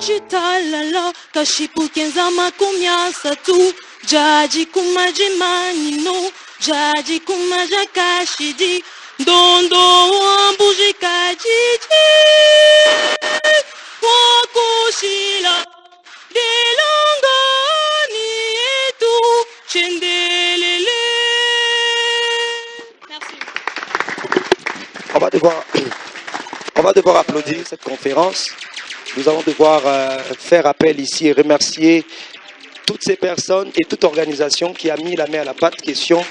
Jitalala kashipukenza makumyasa tu jaji kumaji manino jaji kumaja kashidi dondo ambuji kajiji wakushila delongani etu chendelele. Merci. On va devoir applaudir cette conférence. Nous allons devoir faire appel ici et remercier toutes ces personnes et toute organisation qui a mis la main à la pâte question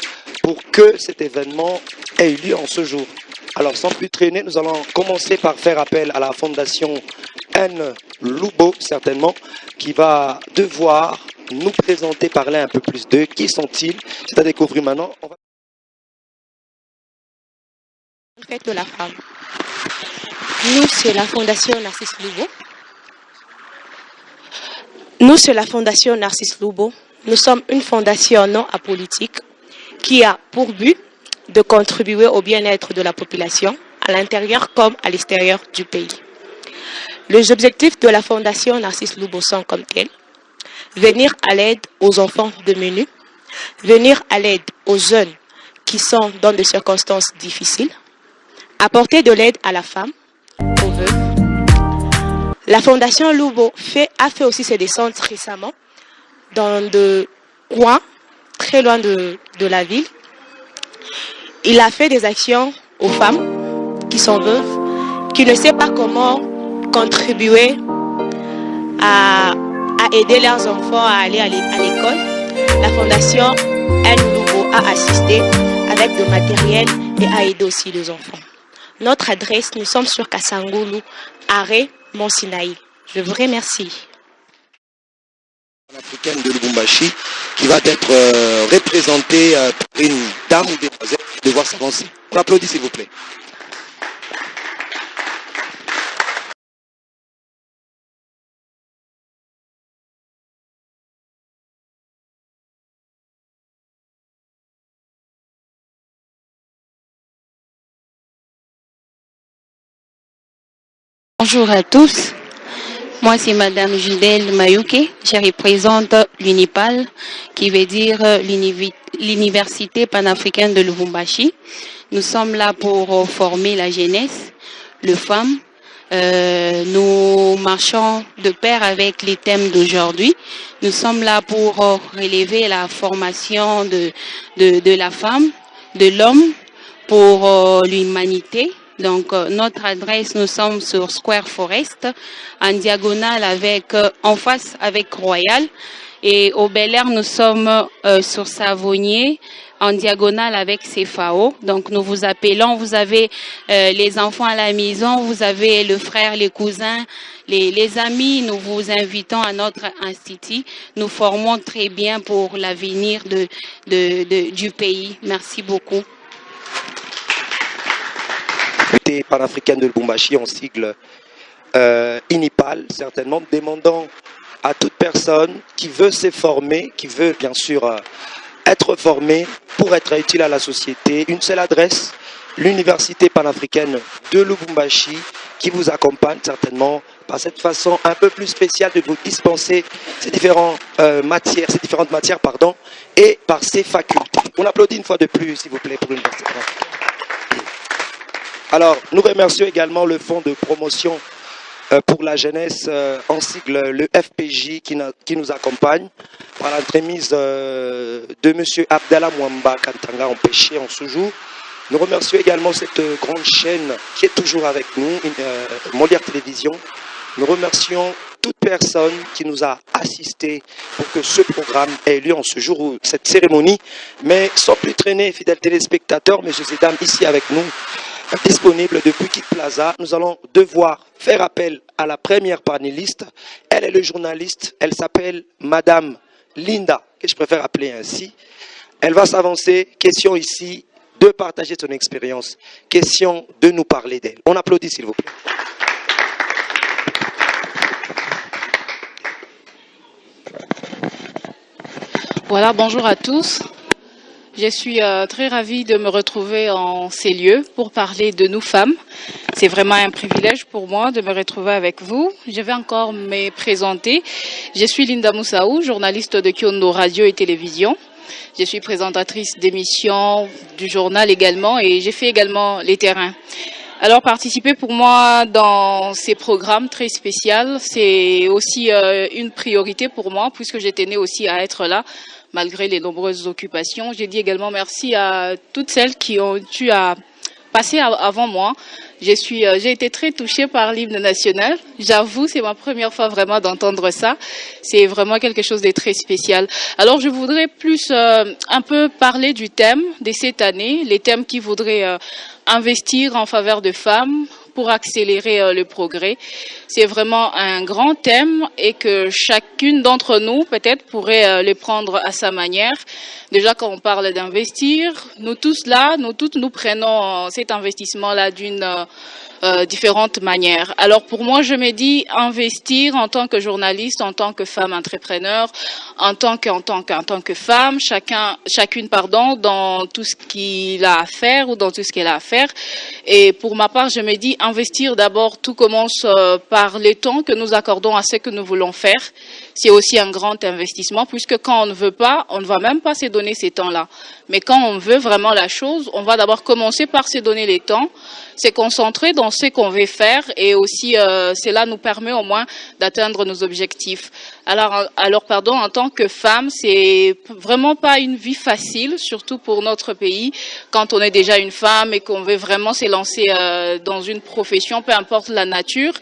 pour que cet événement ait eu lieu en ce jour. Alors sans plus traîner, nous allons commencer par faire appel à la fondation N. Lubo, certainement, qui va devoir nous présenter, parler un peu plus d'eux. Qui sont-ils? C'est à découvrir maintenant. Fête de la femme. Nous, c'est la fondation Narcisse Lubo. Nous sommes une fondation non apolitique qui a pour but de contribuer au bien-être de la population à l'intérieur comme à l'extérieur du pays. Les objectifs de la fondation Narcisse Lubo sont comme tels: venir à l'aide aux enfants démunis, venir à l'aide aux jeunes qui sont dans des circonstances difficiles, apporter de l'aide à la femme, aux veuves. La fondation Lubo a fait aussi ses descentes récemment dans des coins très loin de la ville. Il a fait des actions aux femmes qui sont veuves, qui ne savent pas comment contribuer à aider leurs enfants à aller à l'école. La fondation N. Lubo a assisté avec du matériel et a aidé aussi les enfants. Notre adresse, nous sommes sur Kassangulu, arrêt Mont-Sinaï. Je vous remercie. Africaine de Lubumbashi qui va être représentée par une dame ou demoiselle qui va devoir s'avancer. On applaudit s'il vous plaît. Bonjour à tous, moi c'est Madame Judel Mayouke, je représente l'UNIPAL qui veut dire l'Université panafricaine de Lubumbashi. Nous sommes là pour former la jeunesse, les femmes. Nous marchons de pair avec les thèmes d'aujourd'hui. Nous sommes là pour relever la formation de la femme, de l'homme pour l'humanité. Donc, notre adresse, nous sommes sur Square Forest, en diagonale en face avec Royal. Et au Bel Air, nous sommes sur Savonnier, en diagonale avec CFAO. Donc, nous vous appelons, vous avez les enfants à la maison, vous avez le frère, les cousins, les amis. Nous vous invitons à notre institut. Nous formons très bien pour l'avenir du pays. Merci beaucoup. Panafricaine de Lubumbashi en sigle INIPAL, certainement, demandant à toute personne qui veut se former, qui veut bien sûr être formée pour être utile à la société, une seule adresse, l'Université panafricaine de Lubumbashi, qui vous accompagne certainement par cette façon un peu plus spéciale de vous dispenser ces différentes matières, et par ces facultés. On applaudit une fois de plus, s'il vous plaît, pour l'Université panafricaine. Alors, nous remercions également le Fonds de promotion pour la jeunesse, en sigle le FPJ, qui nous accompagne par l'entremise de M. Abdallah Mwamba Kantanga empêché en ce jour. Nous remercions également cette grande chaîne qui est toujours avec nous, Molière Télévision. Nous remercions toute personne qui nous a assisté pour que ce programme ait lieu en ce jour, ou cette cérémonie. Mais sans plus traîner, fidèles téléspectateurs, messieurs et dames, ici avec nous, disponible depuis Kit Plaza, nous allons devoir faire appel à la première panéliste. Elle est le journaliste, elle s'appelle Madame Linda, que je préfère appeler ainsi. Elle va s'avancer, question ici de partager son expérience, question de nous parler d'elle. On applaudit s'il vous plaît. Voilà, bonjour à tous. Je suis très ravie de me retrouver en ces lieux pour parler de nous femmes. C'est vraiment un privilège pour moi de me retrouver avec vous. Je vais encore me présenter. Je suis Linda Moussaou, journaliste de Kyondo Radio et Télévision. Je suis présentatrice d'émissions du journal également et j'ai fait également les terrains. Alors participer pour moi dans ces programmes très spéciaux, c'est aussi une priorité pour moi puisque j'étais née aussi à être là malgré les nombreuses occupations. J'ai dit également merci à toutes celles qui ont eu à passer avant moi. J'ai été très touchée par l'hymne national. J'avoue, c'est ma première fois vraiment d'entendre ça. C'est vraiment quelque chose de très spécial. Alors, je voudrais plus un peu parler du thème de cette année, les thèmes qui voudraient investir en faveur de femmes pour accélérer le progrès. C'est vraiment un grand thème et que chacune d'entre nous peut-être pourrait le prendre à sa manière. Déjà quand on parle d'investir, nous tous là, nous toutes nous prenons cet investissement-là d'une différentes manières. Alors pour moi, je me dis investir en tant que journaliste, en tant que femme entrepreneur, en tant que femme, chacune dans tout ce qu'il a à faire ou dans tout ce qu'elle a à faire. Et pour ma part, je me dis investir d'abord, tout commence par les temps que nous accordons à ce que nous voulons faire. C'est aussi un grand investissement puisque quand on ne veut pas, on ne va même pas se donner ces temps-là. Mais quand on veut vraiment la chose, on va d'abord commencer par se donner les temps, se concentrer dans ce qu'on veut faire et aussi cela nous permet au moins d'atteindre nos objectifs. Alors, en tant que femme, c'est vraiment pas une vie facile, surtout pour notre pays, quand on est déjà une femme et qu'on veut vraiment se lancer dans une profession, peu importe la nature.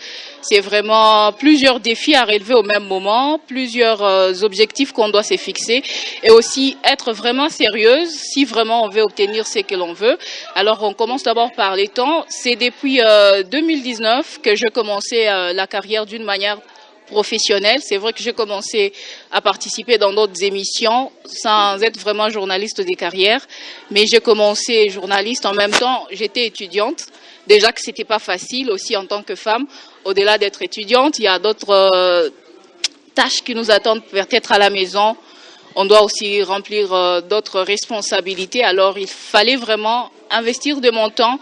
C'est vraiment plusieurs défis à relever au même moment, plusieurs objectifs qu'on doit se fixer et aussi être vraiment sérieuse si vraiment on veut obtenir ce que l'on veut. Alors, on commence d'abord par les temps. C'est depuis 2019 que je commençais la carrière d'une manière professionnelle. C'est vrai que j'ai commencé à participer dans d'autres émissions sans être vraiment journaliste des carrières, mais j'ai commencé journaliste en même temps, j'étais étudiante. Déjà que c'était pas facile aussi en tant que femme. Au-delà d'être étudiante, il y a d'autres tâches qui nous attendent peut-être à la maison. On doit aussi remplir d'autres responsabilités. Alors, il fallait vraiment investir de mon temps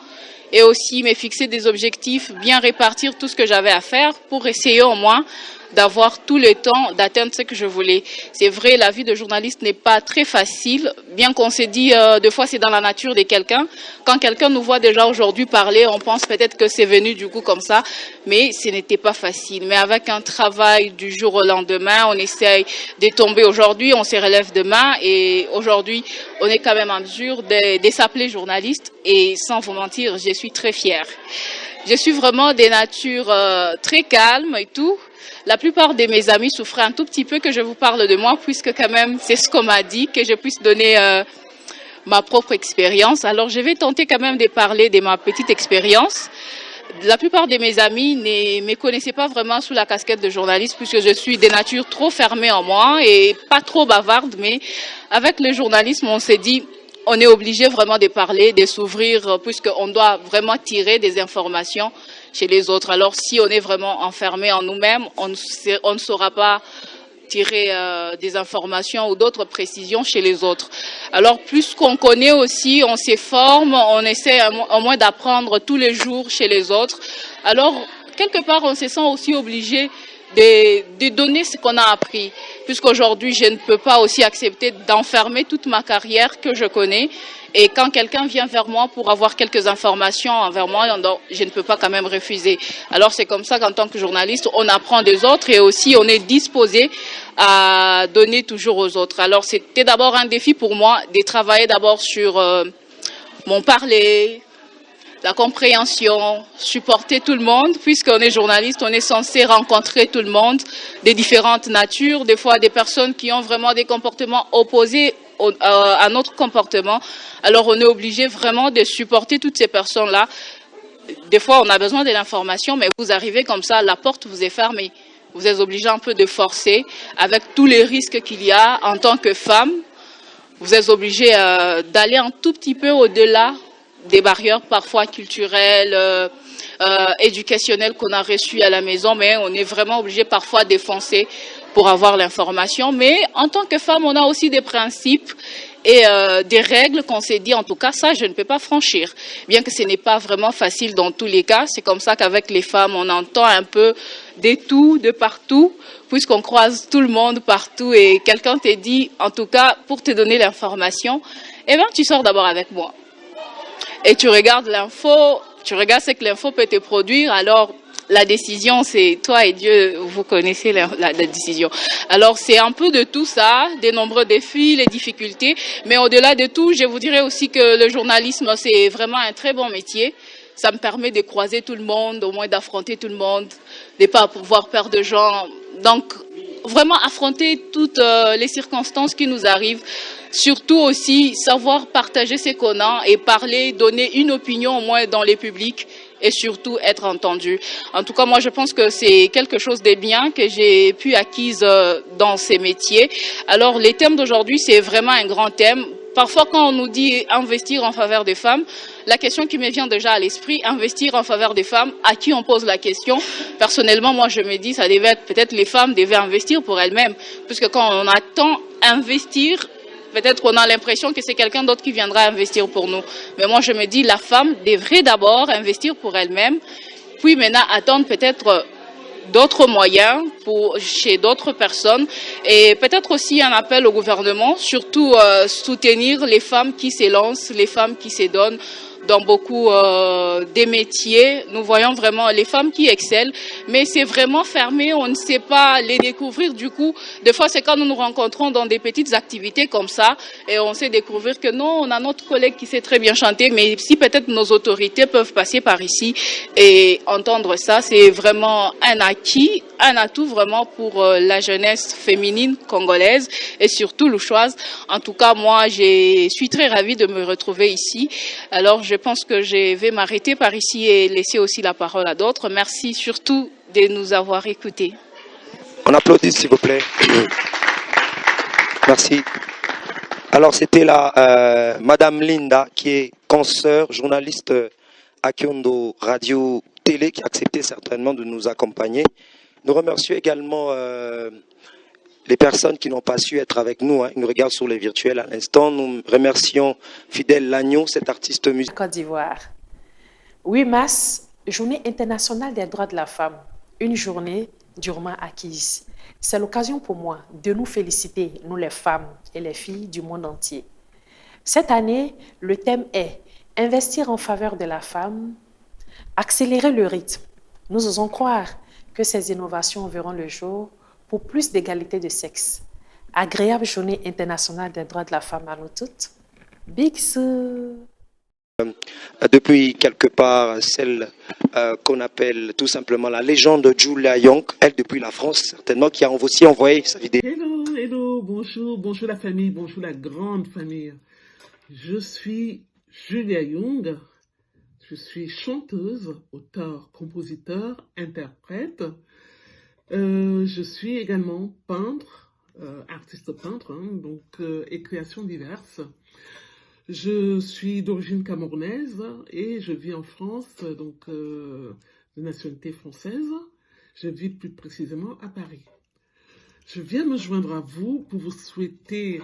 et aussi me fixer des objectifs, bien répartir tout ce que j'avais à faire pour essayer au moins d'avoir tout le temps d'atteindre ce que je voulais. C'est vrai, la vie de journaliste n'est pas très facile, bien qu'on s'est dit, des fois c'est dans la nature de quelqu'un. Quand quelqu'un nous voit déjà aujourd'hui parler, on pense peut-être que c'est venu du coup comme ça, mais ce n'était pas facile. Mais avec un travail du jour au lendemain, on essaye de tomber aujourd'hui, on se relève demain et aujourd'hui, on est quand même en mesure de s'appeler journaliste et sans vous mentir, je suis très fière. Je suis vraiment des natures très calmes et tout. La plupart de mes amis souffraient un tout petit peu que je vous parle de moi, puisque quand même, c'est ce qu'on m'a dit, que je puisse donner ma propre expérience. Alors, je vais tenter quand même de parler de ma petite expérience. La plupart de mes amis ne me connaissaient pas vraiment sous la casquette de journaliste, puisque je suis de nature trop fermée en moi et pas trop bavarde, mais avec le journalisme, on s'est dit, on est obligé vraiment de parler, de s'ouvrir, puisqu'on doit vraiment tirer des informations chez les autres. Alors, si on est vraiment enfermé en nous-mêmes, on ne saura pas tirer des informations ou d'autres précisions chez les autres. Alors, plus qu'on connaît aussi, on s'informe, on essaie au moins d'apprendre tous les jours chez les autres. Alors, quelque part, on se sent aussi obligé de donner ce qu'on a appris. Puisqu'aujourd'hui, je ne peux pas aussi accepter d'enfermer toute ma carrière que je connais. Et quand quelqu'un vient vers moi pour avoir quelques informations envers moi, je ne peux pas quand même refuser. Alors c'est comme ça qu'en tant que journaliste, on apprend des autres et aussi on est disposé à donner toujours aux autres. Alors c'était d'abord un défi pour moi de travailler d'abord sur mon parler, la compréhension, supporter tout le monde, puisqu'on est journaliste, on est censé rencontrer tout le monde, des différentes natures, des fois des personnes qui ont vraiment des comportements opposés à notre comportement. Alors on est obligé vraiment de supporter toutes ces personnes-là. Des fois on a besoin de l'information, mais vous arrivez comme ça, la porte vous est fermée. Vous êtes obligé un peu de forcer avec tous les risques qu'il y a en tant que femme. Vous êtes obligé d'aller un tout petit peu au-delà des barrières parfois culturelles, éducationnelles qu'on a reçues à la maison, mais on est vraiment obligé parfois de foncer pour avoir l'information. Mais en tant que femme, on a aussi des principes et des règles qu'on s'est dit, en tout cas, ça, je ne peux pas franchir. Bien que ce n'est pas vraiment facile dans tous les cas, c'est comme ça qu'avec les femmes, on entend un peu de tout, de partout, puisqu'on croise tout le monde partout et quelqu'un te dit, en tout cas, pour te donner l'information, eh bien, tu sors d'abord avec moi. Et tu regardes l'info, tu regardes ce que l'info peut te produire, alors la décision, c'est toi et Dieu, vous connaissez la décision. Alors, c'est un peu de tout ça, des nombreux défis, les difficultés, mais au-delà de tout, je vous dirais aussi que le journalisme, c'est vraiment un très bon métier. Ça me permet de croiser tout le monde, au moins d'affronter tout le monde, de ne pas pouvoir perdre de gens. Donc, vraiment affronter toutes les circonstances qui nous arrivent. Surtout aussi savoir partager ce qu'on a et parler, donner une opinion au moins dans les publics et surtout être entendu. En tout cas, moi, je pense que c'est quelque chose de bien que j'ai pu acquise dans ces métiers. Alors, les thèmes d'aujourd'hui, c'est vraiment un grand thème. Parfois, quand on nous dit investir en faveur des femmes, la question qui me vient déjà à l'esprit, investir en faveur des femmes, à qui on pose la question? Personnellement, moi, je me dis, ça devait être peut-être les femmes devaient investir pour elles-mêmes, puisque quand on attend investir, peut-être qu'on a l'impression que c'est quelqu'un d'autre qui viendra investir pour nous. Mais moi, je me dis, la femme devrait d'abord investir pour elle-même, puis maintenant attendre peut-être d'autres moyens chez d'autres personnes et peut-être aussi un appel au gouvernement, surtout soutenir les femmes qui s'élancent, les femmes qui se donnent dans beaucoup des métiers. Nous voyons vraiment les femmes qui excellent, mais c'est vraiment fermé, on ne sait pas les découvrir. Du coup, des fois, c'est quand nous nous rencontrons dans des petites activités comme ça et on sait découvrir que non, on a notre collègue qui sait très bien chanter, mais si peut-être nos autorités peuvent passer par ici et entendre ça, c'est vraiment un acquis, un atout vraiment pour la jeunesse féminine congolaise et surtout louchoise. En tout cas, moi, je suis très ravie de me retrouver ici. Alors, je pense que je vais m'arrêter par ici et laisser aussi la parole à d'autres. Merci surtout de nous avoir écoutés. On applaudit, s'il vous plaît. Merci. Alors, c'était la Madame Linda, qui est consoeur, journaliste à Kyondo Radio Télé, qui a accepté certainement de nous accompagner. Nous remercions également les personnes qui n'ont pas su être avec nous. Ils nous regardent sur les virtuels à l'instant. Nous remercions Fidèle Lagnon, cet artiste musical. Côte d'Ivoire. 8 mars, Journée internationale des droits de la femme. Une journée durement acquise. C'est l'occasion pour moi de nous féliciter, nous les femmes et les filles du monde entier. Cette année, le thème est « Investir en faveur de la femme, accélérer le rythme ». Nous osons croire que ces innovations verront le jour pour plus d'égalité de sexe. Agréable journée internationale des droits de la femme à nous toutes. Big Sou. Depuis quelque part, celle qu'on appelle tout simplement la légende de Julia Young, elle depuis la France certainement, qui a aussi envoyé sa vidéo. Hello, bonjour la famille, bonjour la grande famille. Je suis Julia Young, je suis chanteuse, auteure, compositeur, interprète. Je suis également peintre, artiste peintre, et créations diverses. Je suis d'origine camerounaise et je vis en France, de nationalité française. Je vis plus précisément à Paris. Je viens me joindre à vous pour vous souhaiter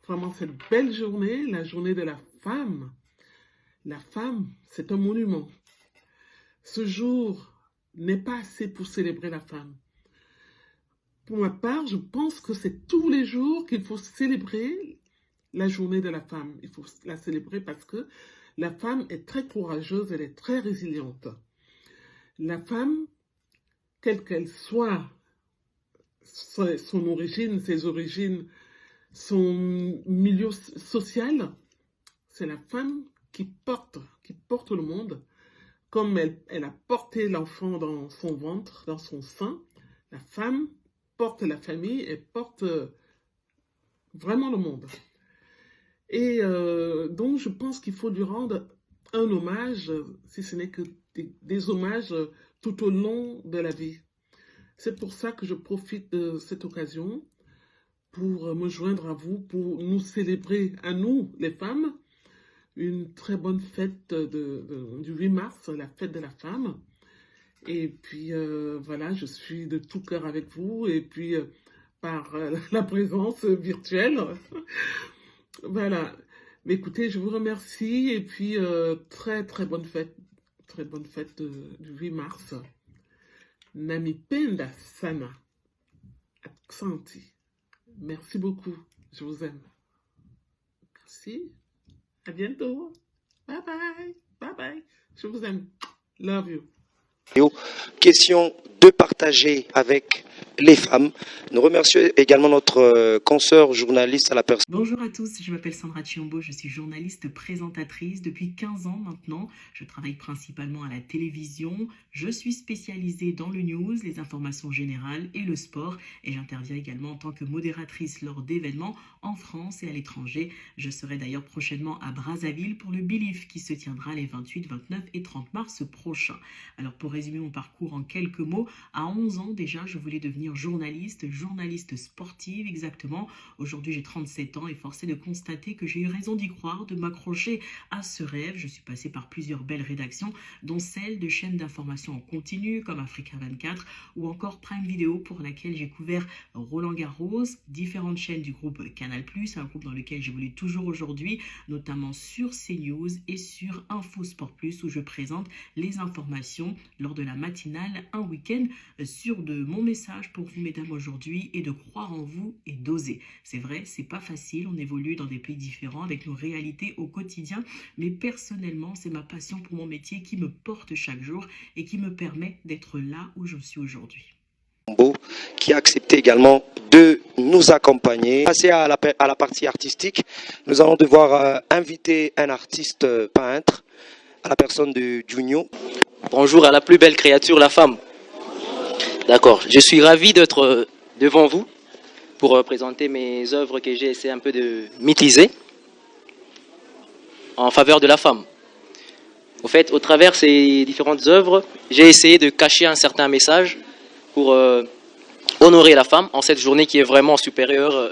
vraiment cette belle journée, la journée de la femme. La femme, c'est un monument. Ce jour n'est pas assez pour célébrer la femme. Pour ma part, je pense que c'est tous les jours qu'il faut célébrer la journée de la femme. Il faut la célébrer parce que la femme est très courageuse, elle est très résiliente. La femme, quelle qu'elle soit, son origine, ses origines, son milieu social, c'est la femme qui porte le monde. Comme elle a porté l'enfant dans son ventre, dans son sein, la femme porte la famille et porte vraiment le monde. Et donc, je pense qu'il faut lui rendre un hommage, si ce n'est que des hommages tout au long de la vie. C'est pour ça que je profite de cette occasion pour me joindre à vous, pour nous célébrer, à nous, les femmes, une très bonne fête du 8 mars, la fête de la femme. Et puis, voilà, je suis de tout cœur avec vous, et puis par la présence virtuelle. Voilà. Mais écoutez, je vous remercie et puis très très bonne fête. Très bonne fête du 8 mars. Namipenda Sana. Aksanti. Merci beaucoup. Je vous aime. Merci. À bientôt. Bye bye. Bye bye. Je vous aime. Love you. Question de partager avec les femmes. Nous remercions également notre consoeur journaliste à la personne. Bonjour à tous, je m'appelle Sandra Chiombo, je suis journaliste présentatrice depuis 15 ans maintenant. Je travaille principalement à la télévision. Je suis spécialisée dans le news, les informations générales et le sport. Et j'interviens également en tant que modératrice lors d'événements en France et à l'étranger. Je serai d'ailleurs prochainement à Brazzaville pour le Believe qui se tiendra les 28, 29 et 30 mars prochains. Alors pour résumer mon parcours en quelques mots, à 11 ans déjà, je voulais devenir journaliste sportive exactement. Aujourd'hui, j'ai 37 ans et force est de constater que j'ai eu raison d'y croire, de m'accrocher à ce rêve. Je suis passée par plusieurs belles rédactions, dont celle de chaînes d'information en continu comme Africa 24 ou encore Prime Video pour laquelle j'ai couvert Roland Garros, différentes chaînes du groupe Canal+, un groupe dans lequel j'évolue toujours aujourd'hui, notamment sur CNews et sur Info Sport Plus où je présente les informations lors de la matinale un week-end sur de mon message pour vous mesdames aujourd'hui est de croire en vous et d'oser. C'est vrai, c'est pas facile, on évolue dans des pays différents avec nos réalités au quotidien, mais personnellement, c'est ma passion pour mon métier qui me porte chaque jour et qui me permet d'être là où je suis aujourd'hui. Qui a accepté également de nous accompagner. Passer à la partie artistique, nous allons devoir inviter un artiste peintre à la personne de Junio. Bonjour à la plus belle créature, la femme. D'accord, je suis ravi d'être devant vous pour présenter mes œuvres que j'ai essayé un peu de mythiser en faveur de la femme. Au fait, au travers ces différentes œuvres, j'ai essayé de cacher un certain message pour honorer la femme en cette journée qui est vraiment supérieure,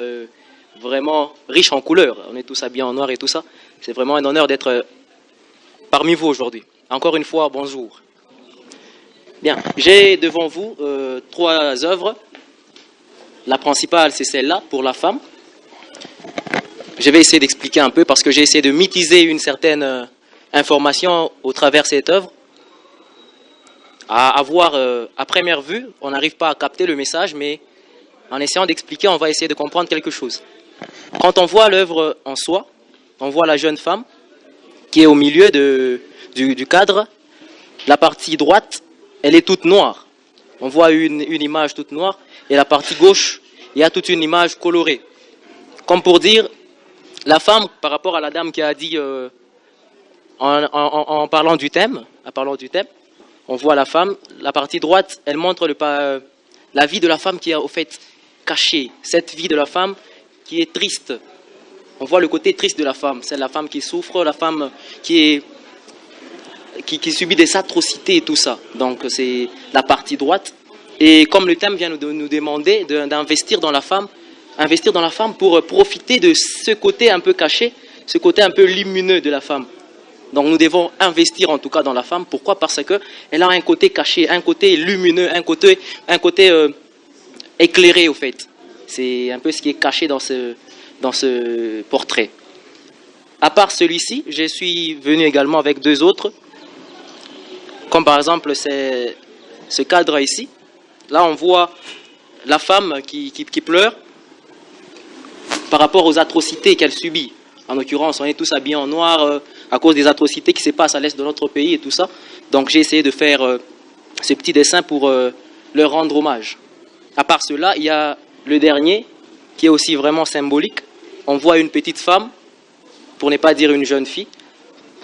vraiment riche en couleurs. On est tous habillés en noir et tout ça. C'est vraiment un honneur d'être parmi vous aujourd'hui. Encore une fois, bonjour. Bien, j'ai devant vous 3 œuvres. La principale, c'est celle-là, pour la femme. Je vais essayer d'expliquer un peu parce que j'ai essayé de mythiser une certaine information au travers de cette œuvre. À voir à première vue, on n'arrive pas à capter le message, mais en essayant d'expliquer, on va essayer de comprendre quelque chose. Quand on voit l'œuvre en soi, on voit la jeune femme qui est au milieu du cadre. La partie droite, elle est toute noire. On voit une image toute noire. Et la partie gauche, il y a toute une image colorée. Comme pour dire, la femme, par rapport à la dame qui a dit, en parlant du thème, on voit la femme. La partie droite, elle montre la vie de la femme qui est au fait cachée. Cette vie de la femme qui est triste. On voit le côté triste de la femme. C'est la femme qui souffre, la femme qui subit des atrocités et tout ça. Donc c'est la partie droite. Et comme le thème vient nous demander d'investir dans la femme pour profiter de ce côté un peu caché, ce côté un peu lumineux de la femme. Donc nous devons investir en tout cas dans la femme. Pourquoi? Parce qu'elle a un côté caché, un côté lumineux, un côté éclairé au fait. C'est un peu ce qui est caché dans ce portrait. À part celui-ci, je suis venu également avec 2 autres. Comme par exemple ce cadre ici. Là on voit la femme qui pleure par rapport aux atrocités qu'elle subit. En l'occurrence, on est tous habillés en noir à cause des atrocités qui se passent à l'est de notre pays et tout ça. Donc j'ai essayé de faire ce petit dessin pour leur rendre hommage. À part cela, il y a le dernier qui est aussi vraiment symbolique. On voit une petite femme, pour ne pas dire une jeune fille,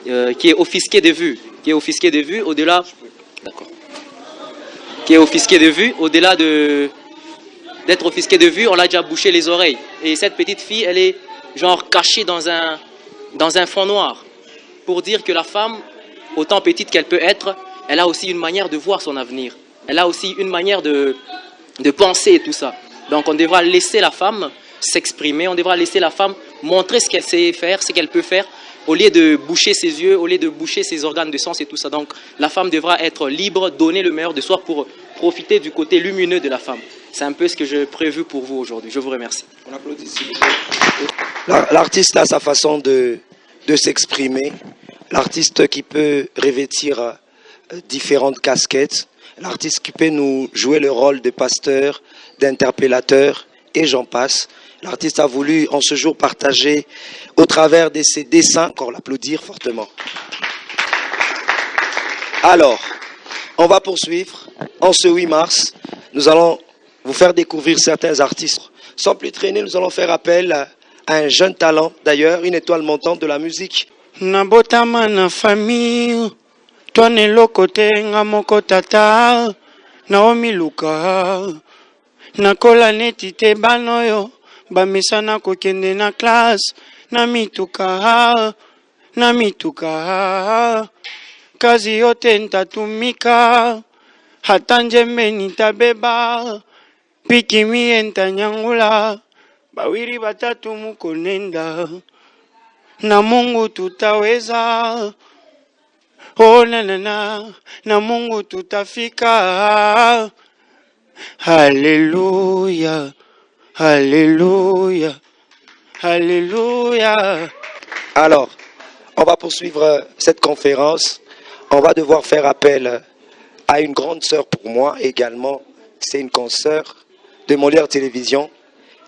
qui est offusquée de vue. Qui est offusquée de vue au-delà... D'accord. Qui est offusquée de vue au-delà d'être offusquée de vue, on l'a déjà bouché les oreilles. Et cette petite fille, elle est genre cachée dans un fond noir. Pour dire que la femme, autant petite qu'elle peut être, elle a aussi une manière de voir son avenir. Elle a aussi une manière de penser et tout ça. Donc on devra laisser la femme s'exprimer, on devra laisser la femme montrer ce qu'elle sait faire, ce qu'elle peut faire, au lieu de boucher ses yeux, au lieu de boucher ses organes de sens et tout ça. Donc la femme devra être libre, donner le meilleur de soi pour profiter du côté lumineux de la femme. C'est un peu ce que j'ai prévu pour vous aujourd'hui. Je vous remercie. On applaudit s'il vous plaît. L'artiste a sa façon de s'exprimer. L'artiste qui peut revêtir différentes casquettes. L'artiste qui peut nous jouer le rôle de pasteur, d'interpellateur, et j'en passe. L'artiste a voulu en ce jour partager au travers de ses dessins, encore l'applaudir fortement. Alors, on va poursuivre. En ce 8 mars, nous allons vous faire découvrir certains artistes. Sans plus traîner, nous allons faire appel à un jeune talent, d'ailleurs, une étoile montante de la musique. Nabotama na famille, tone lokote ngamoko tata, Naomi Luka, nakola neti te banoyo, bamisana kokende na classe, na mituka, kazi yote ntatumika, hata njembe nitabeba, piki mie ntanyangula, bawiri batatu mukonenda, na Mungu tutaweza, oh na Mungu tutafika, haleluya, haleluya, haleluya. Alors, on va poursuivre cette conférence. On va devoir faire appel à une grande sœur pour moi également. C'est une consoeur de Molière Télévision.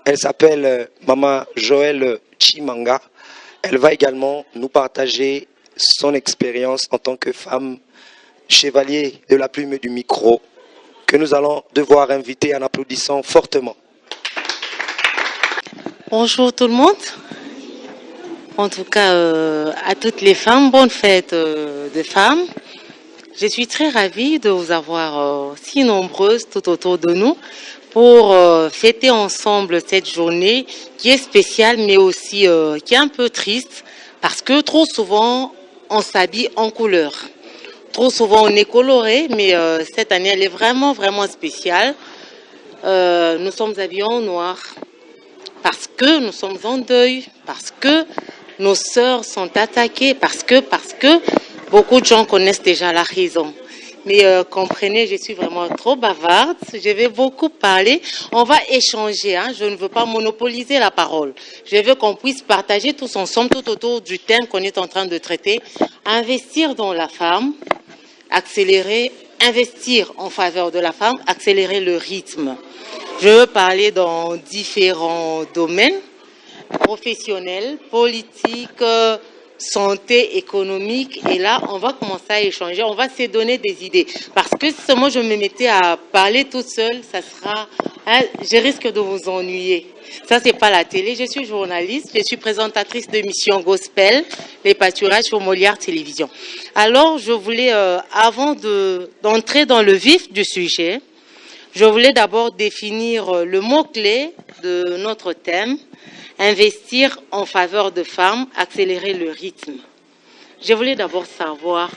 Elle s'appelle Maman Joëlle Chimanga. Elle va également nous partager son expérience en tant que femme chevalier de la plume et du micro que nous allons devoir inviter en applaudissant fortement. Bonjour tout le monde. En tout cas, à toutes les femmes, bonne fête de femmes. Je suis très ravie de vous avoir si nombreuses tout autour de nous pour fêter ensemble cette journée qui est spéciale mais aussi qui est un peu triste parce que trop souvent on s'habille en couleur. Trop souvent on est coloré mais cette année elle est vraiment spéciale. Nous sommes habillés en noir parce que nous sommes en deuil, parce que nos sœurs sont attaquées, parce que beaucoup de gens connaissent déjà la raison. Mais comprenez, je suis vraiment trop bavarde, je vais beaucoup parler, on va échanger, hein? Je ne veux pas monopoliser la parole. Je veux qu'on puisse partager tous ensemble, tout autour du thème qu'on est en train de traiter, investir dans la femme, accélérer, investir en faveur de la femme, accélérer le rythme. Je veux parler dans différents domaines, professionnels, politiques, santé, économique, et là on va commencer à échanger, on va se donner des idées, parce que si moi je me mettais à parler toute seule, ça sera, hein, je risque de vous ennuyer. Ça c'est pas la télé, je suis journaliste, je suis présentatrice d'émissions gospel, les pâturages sur Molière Télévision. Alors je voulais, avant d'entrer dans le vif du sujet, je voulais d'abord définir le mot-clé de notre thème, investir en faveur de femmes, accélérer le rythme. Je voulais d'abord savoir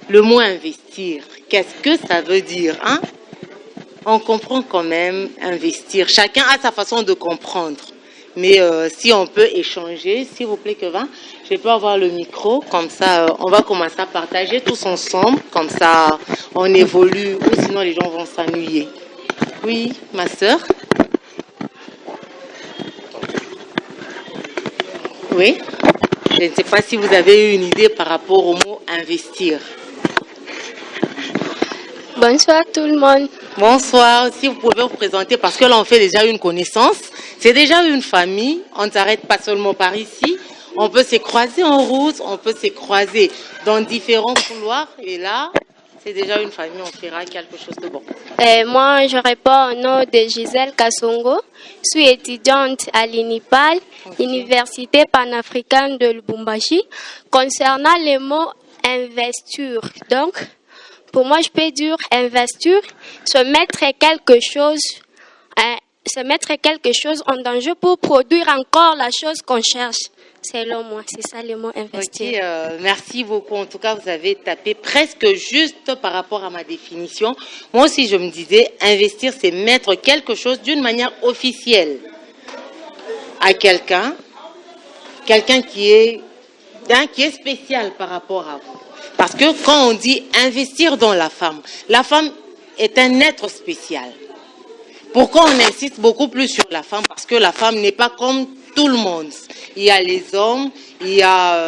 le mot investir. Qu'est-ce que ça veut dire, hein? On comprend quand même investir. Chacun a sa façon de comprendre. Mais si on peut échanger, s'il vous plaît, Kevin, je peux avoir le micro, comme ça on va commencer à partager tous ensemble, comme ça on évolue, ou sinon les gens vont s'ennuyer. Oui, ma sœur. Oui, je ne sais pas si vous avez une idée par rapport au mot investir. Bonsoir tout le monde. Bonsoir, si vous pouvez vous présenter parce que là on fait déjà une connaissance. C'est déjà une famille, on ne s'arrête pas seulement par ici. On peut se croiser en route, on peut se croiser dans différents couloirs et là, c'est déjà une famille, on fera quelque chose de bon. Moi, je réponds au nom de Gisèle Kassongo. Je suis étudiante à l'UNIPAL, Université panafricaine de Lubumbashi, concernant le mot investir. Donc, pour moi, je peux dire investir, se mettre quelque chose en danger pour produire encore la chose qu'on cherche. Selon moi, c'est ça le mot investir. Ok, merci beaucoup. En tout cas, vous avez tapé presque juste par rapport à ma définition. Moi aussi, je me disais, investir, c'est mettre quelque chose d'une manière officielle à quelqu'un qui est qui est spécial par rapport à vous. Parce que quand on dit investir dans la femme est un être spécial. Pourquoi on insiste beaucoup plus sur la femme? Parce que la femme n'est pas comme tout le monde. Il y a les hommes, il y a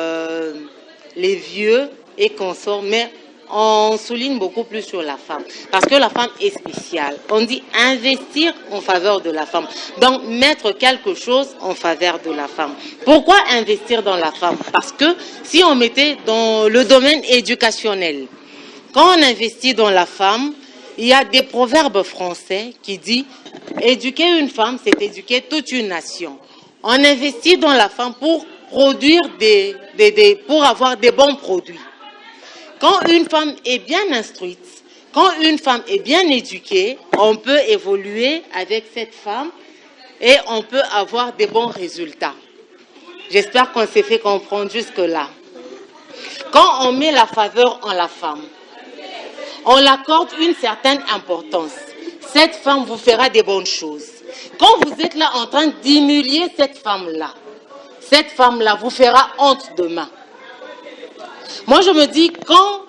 les vieux et consorts, mais on souligne beaucoup plus sur la femme. Parce que la femme est spéciale. On dit investir en faveur de la femme. Donc, mettre quelque chose en faveur de la femme. Pourquoi investir dans la femme? Parce que si on mettait dans le domaine éducationnel, quand on investit dans la femme, il y a des proverbes français qui disent « Éduquer une femme, c'est éduquer toute une nation ». On investit dans la femme pour produire pour avoir des bons produits. Quand une femme est bien instruite, quand une femme est bien éduquée, on peut évoluer avec cette femme et on peut avoir des bons résultats. J'espère qu'on s'est fait comprendre jusque-là. Quand on met la faveur en la femme, on l'accorde une certaine importance. Cette femme vous fera des bonnes choses. Quand vous êtes là en train d'humilier cette femme-là vous fera honte demain. Moi, je me dis, quand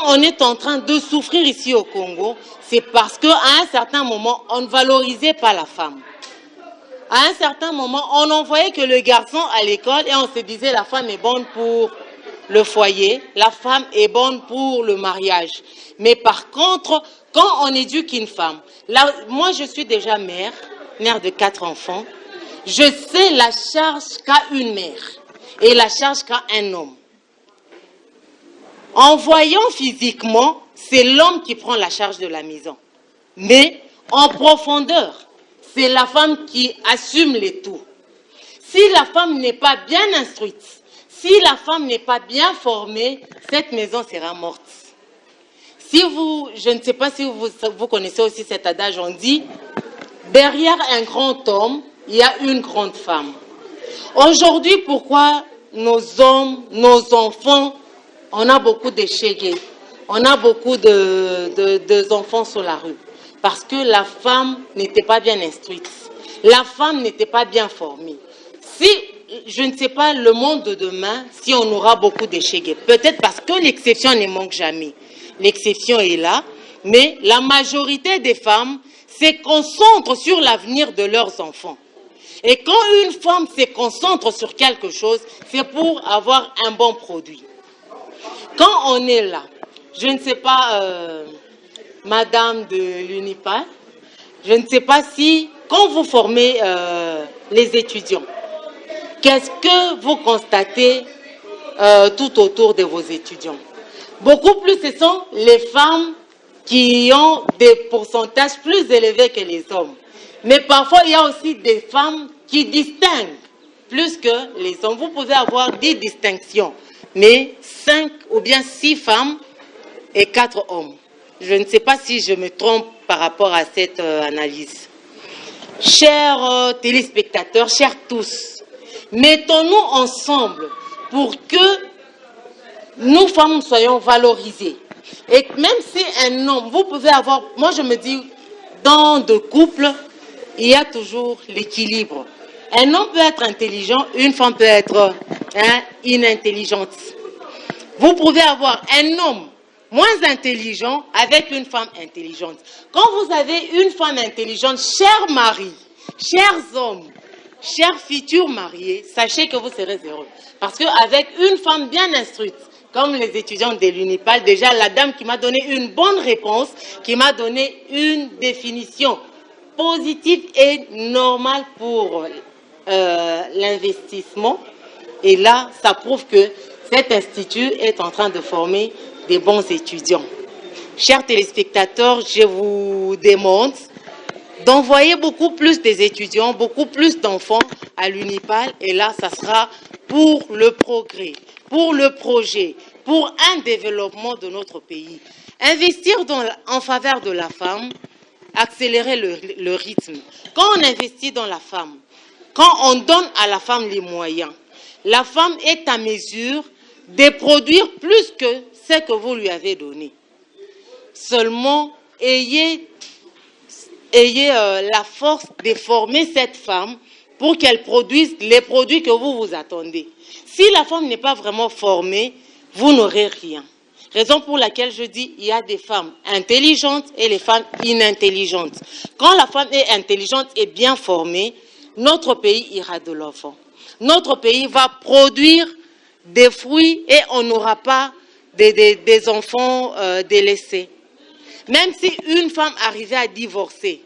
on est en train de souffrir ici au Congo, c'est parce qu'à un certain moment, on ne valorisait pas la femme. À un certain moment, on n'envoyait que le garçon à l'école et on se disait la femme est bonne pour le foyer, la femme est bonne pour le mariage. Mais par contre, quand on éduque une femme, là, moi je suis déjà mère de 4 enfants, je sais la charge qu'a une mère et la charge qu'a un homme. En voyant physiquement, c'est l'homme qui prend la charge de la maison. Mais en profondeur, c'est la femme qui assume les tout. Si la femme n'est pas bien instruite, si la femme n'est pas bien formée, cette maison sera morte. Je ne sais pas si vous connaissez aussi cet adage, on dit, derrière un grand homme, il y a une grande femme. Aujourd'hui, pourquoi nos hommes, nos enfants, on a beaucoup de chégués, on a beaucoup d'enfants sur la rue. Parce que la femme n'était pas bien instruite. La femme n'était pas bien formée. Je ne sais pas le monde de demain, si on aura beaucoup de chégués. Peut-être parce que l'exception ne manque jamais. L'exception est là, mais la majorité des femmes se concentrent sur l'avenir de leurs enfants. Et quand une femme se concentre sur quelque chose, c'est pour avoir un bon produit. Quand on est là, je ne sais pas, Madame de l'UNIPAL, je ne sais pas si, quand vous formez les étudiants, qu'est-ce que vous constatez tout autour de vos étudiants? Beaucoup plus, ce sont les femmes qui ont des pourcentages plus élevés que les hommes. Mais parfois, il y a aussi des femmes qui distinguent plus que les hommes. Vous pouvez avoir 10 distinctions, mais 5 ou bien 6 femmes et 4 hommes. Je ne sais pas si je me trompe par rapport à cette analyse. Chers téléspectateurs, chers tous, mettons-nous ensemble pour que nous femmes soyons valorisées. Et même si un homme, vous pouvez avoir, moi je me dis, dans deux couples, il y a toujours l'équilibre. Un homme peut être intelligent, une femme peut être inintelligente. Vous pouvez avoir un homme moins intelligent avec une femme intelligente. Quand vous avez une femme intelligente, chers maris, chers hommes, chers futurs mariés, sachez que vous serez heureux. Parce qu'avec une femme bien instruite, comme les étudiants de l'UNIPAL, déjà la dame qui m'a donné une bonne réponse, qui m'a donné une définition positive et normale pour l'investissement. Et là, ça prouve que cet institut est en train de former des bons étudiants. Chers téléspectateurs, je vous demande d'envoyer beaucoup plus des étudiants, beaucoup plus d'enfants à l'UNIPAL. Et là, ça sera pour le progrès, pour le projet, pour un développement de notre pays. Investir en faveur de la femme, accélérer le rythme. Quand on investit dans la femme, quand on donne à la femme les moyens, la femme est à mesure de produire plus que ce que vous lui avez donné. Seulement, ayez la force de former cette femme pour qu'elle produise les produits que vous vous attendez. Si la femme n'est pas vraiment formée, vous n'aurez rien. Raison pour laquelle je dis il y a des femmes intelligentes et les femmes inintelligentes. Quand la femme est intelligente et bien formée, notre pays ira de l'avant. Notre pays va produire des fruits et on n'aura pas des enfants délaissés. Même si une femme arrivait à divorcer,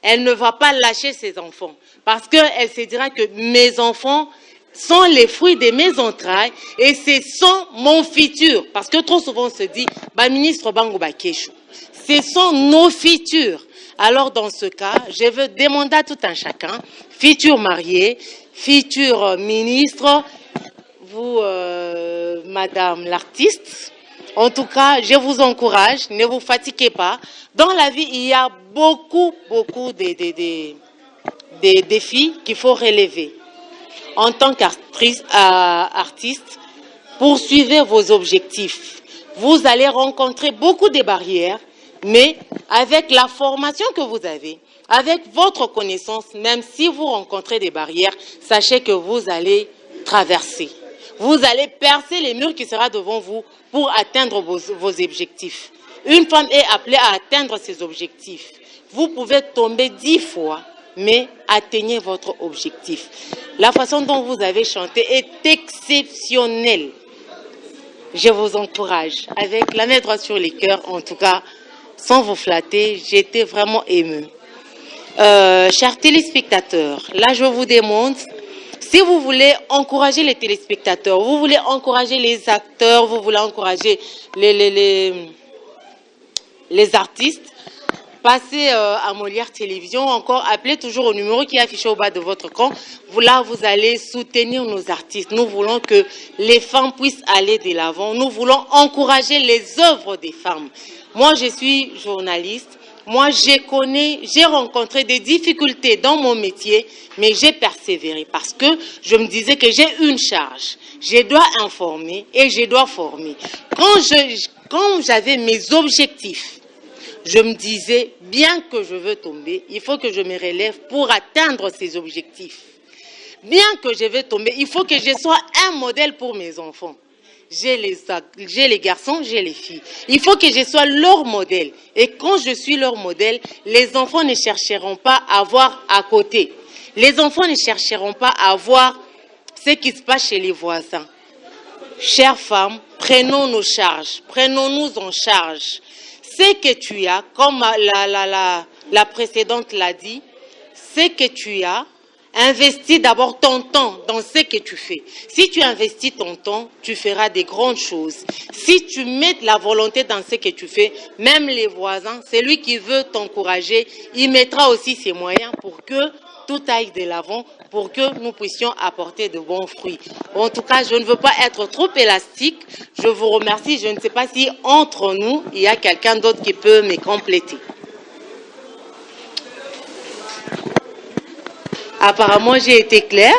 elle ne va pas lâcher ses enfants parce qu'elle se dira que mes enfants sont les fruits de mes entrailles et ce sont mon futur. Parce que trop souvent on se dit, bah, ministre Bango Bakeshu, ce sont nos futurs. Alors dans ce cas, je veux demander à tout un chacun, futur marié, futur ministre, vous, madame l'artiste, en tout cas, je vous encourage, ne vous fatiguez pas. Dans la vie, il y a beaucoup de défis qu'il faut relever. En tant qu'artiste, poursuivez vos objectifs. Vous allez rencontrer beaucoup de barrières, mais avec la formation que vous avez, avec votre connaissance, même si vous rencontrez des barrières, sachez que vous allez traverser. Vous allez percer les murs qui seront devant vous pour atteindre vos objectifs. Une femme est appelée à atteindre ses objectifs. Vous pouvez tomber 10 fois, mais atteignez votre objectif. La façon dont vous avez chanté est exceptionnelle. Je vous encourage, avec la main droite sur les cœurs, en tout cas, sans vous flatter, j'étais vraiment émue. Chers téléspectateurs, là je vous demande, si vous voulez encourager les téléspectateurs, vous voulez encourager les acteurs, vous voulez encourager les artistes, passez à Molière Télévision, encore appelez toujours au numéro qui est affiché au bas de votre camp. Là, vous allez soutenir nos artistes. Nous voulons que les femmes puissent aller de l'avant. Nous voulons encourager les œuvres des femmes. Moi, je suis journaliste. Moi, j'ai rencontré des difficultés dans mon métier, mais j'ai persévéré parce que je me disais que j'ai une charge. Je dois informer et je dois former. Quand j'avais mes objectifs, je me disais, bien que je veux tomber, il faut que je me relève pour atteindre ces objectifs. Bien que je veux tomber, il faut que je sois un modèle pour mes enfants. J'ai les garçons, j'ai les filles. Il faut que je sois leur modèle. Et quand je suis leur modèle, les enfants ne chercheront pas à voir à côté. Les enfants ne chercheront pas à voir ce qui se passe chez les voisins. Chères femmes, prenons nos charges, prenons-nous en charge. Ce que tu as, comme la précédente l'a dit, ce que tu as, investis d'abord ton temps dans ce que tu fais. Si tu investis ton temps, tu feras des grandes choses. Si tu mets la volonté dans ce que tu fais, même les voisins, celui qui veut t'encourager, il mettra aussi ses moyens pour que tout aille de l'avant, pour que nous puissions apporter de bons fruits. En tout cas, je ne veux pas être trop élastique. Je vous remercie. Je ne sais pas si entre nous, il y a quelqu'un d'autre qui peut me compléter. Apparemment, j'ai été claire.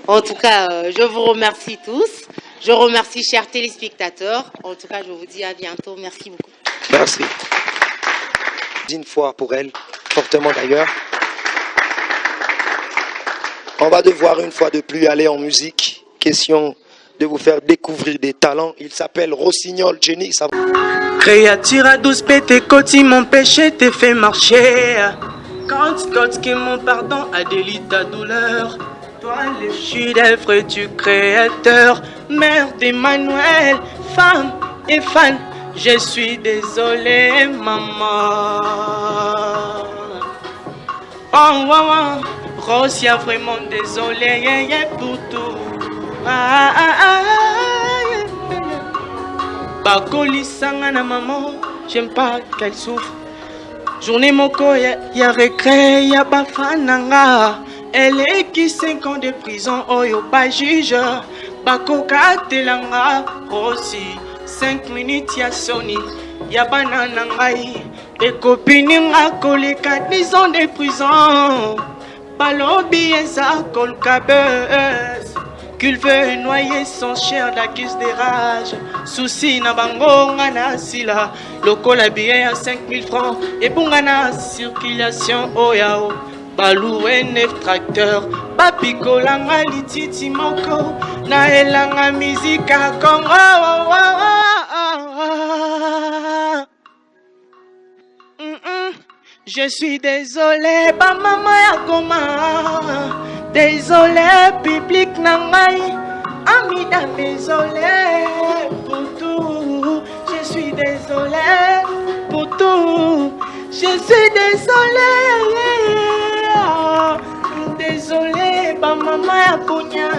En tout cas, je vous remercie tous. Je remercie, chers téléspectateurs. En tout cas, je vous dis à bientôt. Merci beaucoup. Merci. Une fois pour elle, fortement d'ailleurs. On va devoir une fois de plus aller en musique. Question de vous faire découvrir des talents. Il s'appelle Rossignol Jenny. Créature à 12 pétés, côté mon péché te fait marcher. Quand que mon pardon a délit ta douleur. Toi le chef-d'œuvre du créateur. Mère d'Emmanuel, femme et fan. Je suis désolé, maman. Oh, oh, oh. Rosia, vraiment désolé pour tout. Bakoli sangana maman, j'aime pas qu'elle souffre. Journée moko ya regret ya bafananga. Elle est qui 5 ans de prison, oyo ba juge. Bakoka telanga, Rosi 5 minutes ya soni. Ya banana ngai, et copine nga koleka 10 ans de prison. Balobi eza kolkabeuse. Qu'il veut noyer son chien d'accuse des rages. Souci na bango ngana sila. Lokola billet à 5000 francs. Et pour ngana circulation oh yao. baloué 9 tracteurs, bapikolanga lititi moko, na elanga mizika Congo. Je suis désolé, ba maman ya koma. Désolé, public nangai. Amida, désolé pour tout. Je suis désolé pour tout. Je suis désolé. Désolé, ba maman ya konya.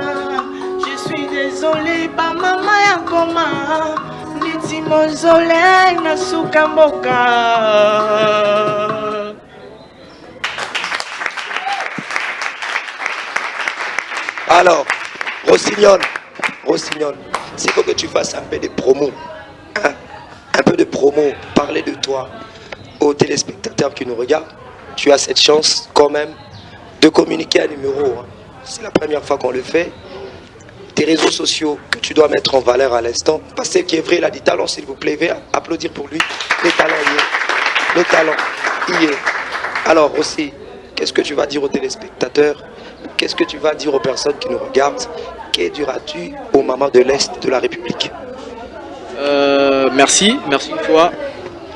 Je suis désolé, ba maman ya koma. Niti mozole na sukamboka. Alors, Rossignol, s'il faut que tu fasses un peu de promo, hein, un peu de promo, parler de toi aux téléspectateurs qui nous regardent. Tu as cette chance quand même de communiquer un numéro. Hein. C'est la première fois qu'on le fait. Tes réseaux sociaux que tu dois mettre en valeur à l'instant. Parce que vrai, il a dit talent, s'il vous plaît, veuillez applaudir pour lui. Le talent y est. Le talent y est. Alors aussi, qu'est-ce que tu vas dire aux téléspectateurs? Qu'est-ce que tu vas dire aux personnes qui nous regardent? Que diras-tu aux mamans de l'Est de la République? Merci une fois.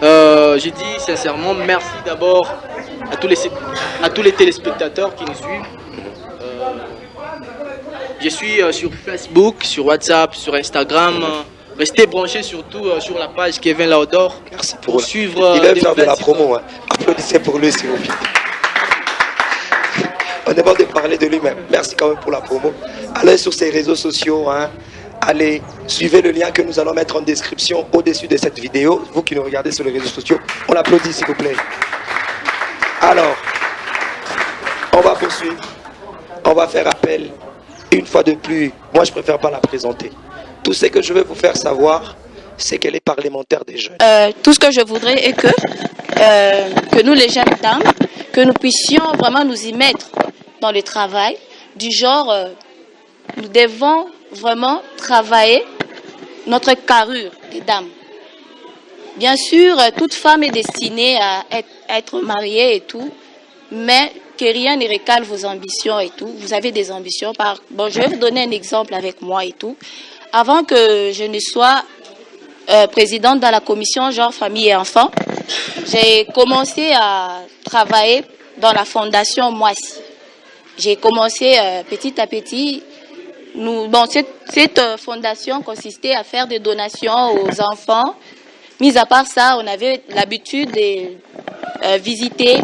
J'ai dit sincèrement merci d'abord à tous les téléspectateurs qui nous suivent. Je suis sur Facebook, sur WhatsApp, sur Instagram. Restez branchés surtout sur la page Kevin Laudor. Merci pour suivre. Il va faire de la promo. Hein. Applaudissez pour lui, s'il vous plaît. On est bon de parler de lui-même. Merci quand même pour la promo. Allez sur ses réseaux sociaux. Hein. Allez, suivez le lien que nous allons mettre en description au-dessus de cette vidéo. Vous qui nous regardez sur les réseaux sociaux, on l'applaudit s'il vous plaît. Alors, on va poursuivre. On va faire appel une fois de plus. Moi, je préfère pas la présenter. Tout ce que je veux vous faire savoir, c'est qu'elle est parlementaire des jeunes. Tout ce que je voudrais est que nous, les jeunes dames, que nous puissions vraiment nous y mettre dans le travail. Du genre, nous devons vraiment travailler notre carrure des dames. Bien sûr, toute femme est destinée à être mariée et tout, mais que rien ne recale vos ambitions et tout. Vous avez des ambitions. Bon, je vais vous donner un exemple avec moi et tout. Avant que je ne sois présidente dans la commission genre famille et enfants, j'ai commencé à travailler dans la fondation Moissi. J'ai commencé petit à petit. Cette fondation consistait à faire des donations aux enfants. Mis à part ça, on avait l'habitude de visiter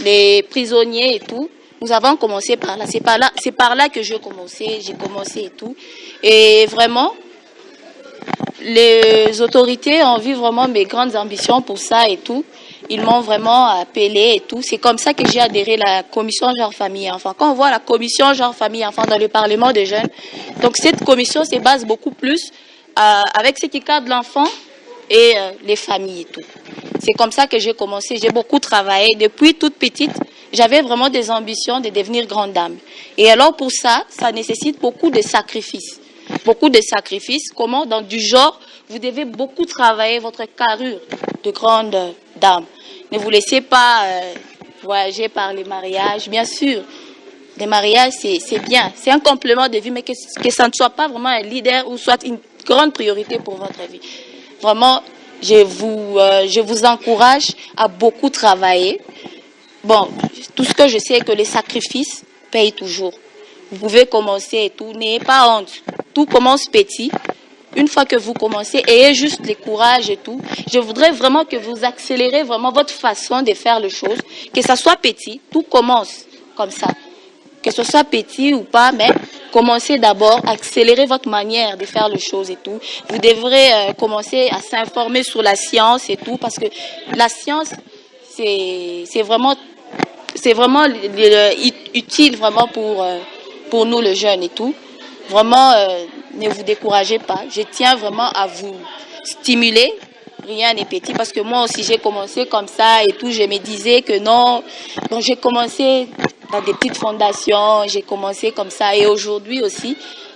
les prisonniers et tout. Nous avons commencé par là. C'est par là que j'ai commencé et tout. Et vraiment, les autorités ont vu vraiment mes grandes ambitions pour ça et tout. Ils m'ont vraiment appelé et tout. C'est comme ça que j'ai adhéré à la commission genre famille et enfants. Quand on voit la commission genre famille et enfants dans le Parlement des jeunes, donc cette commission se base beaucoup plus avec ce qui cadre l'enfant et les familles et tout. C'est comme ça que j'ai commencé. J'ai beaucoup travaillé. Depuis toute petite, j'avais vraiment des ambitions de devenir grande dame. Et alors pour ça, ça nécessite beaucoup de sacrifices. Beaucoup de sacrifices. Comment? Dans du genre, vous devez beaucoup travailler votre carrure de grande dame. Ne vous laissez pas voyager par les mariages. Bien sûr, les mariages, c'est bien. C'est un complément de vie, mais que ça ne soit pas vraiment un leader ou soit une grande priorité pour votre vie. Vraiment, je vous encourage à beaucoup travailler. Bon, tout ce que je sais est que les sacrifices payent toujours. Vous pouvez commencer et tout, n'ayez pas honte. Tout commence petit. Une fois que vous commencez, ayez juste le courage et tout. Je voudrais vraiment que vous accélérez vraiment votre façon de faire les choses. Que ça soit petit, tout commence comme ça. Que ce soit petit ou pas, mais commencez d'abord, accélérez votre manière de faire les choses et tout. Vous devrez commencer à s'informer sur la science et tout, parce que la science, c'est vraiment utile vraiment pour nous les jeunes et tout. Vraiment, ne vous découragez pas. Je tiens vraiment à vous stimuler. Rien n'est petit, parce que moi aussi j'ai commencé comme ça et tout. Je me disais que non. Donc j'ai commencé dans des petites fondations, j'ai commencé comme ça. Et aujourd'hui aussi,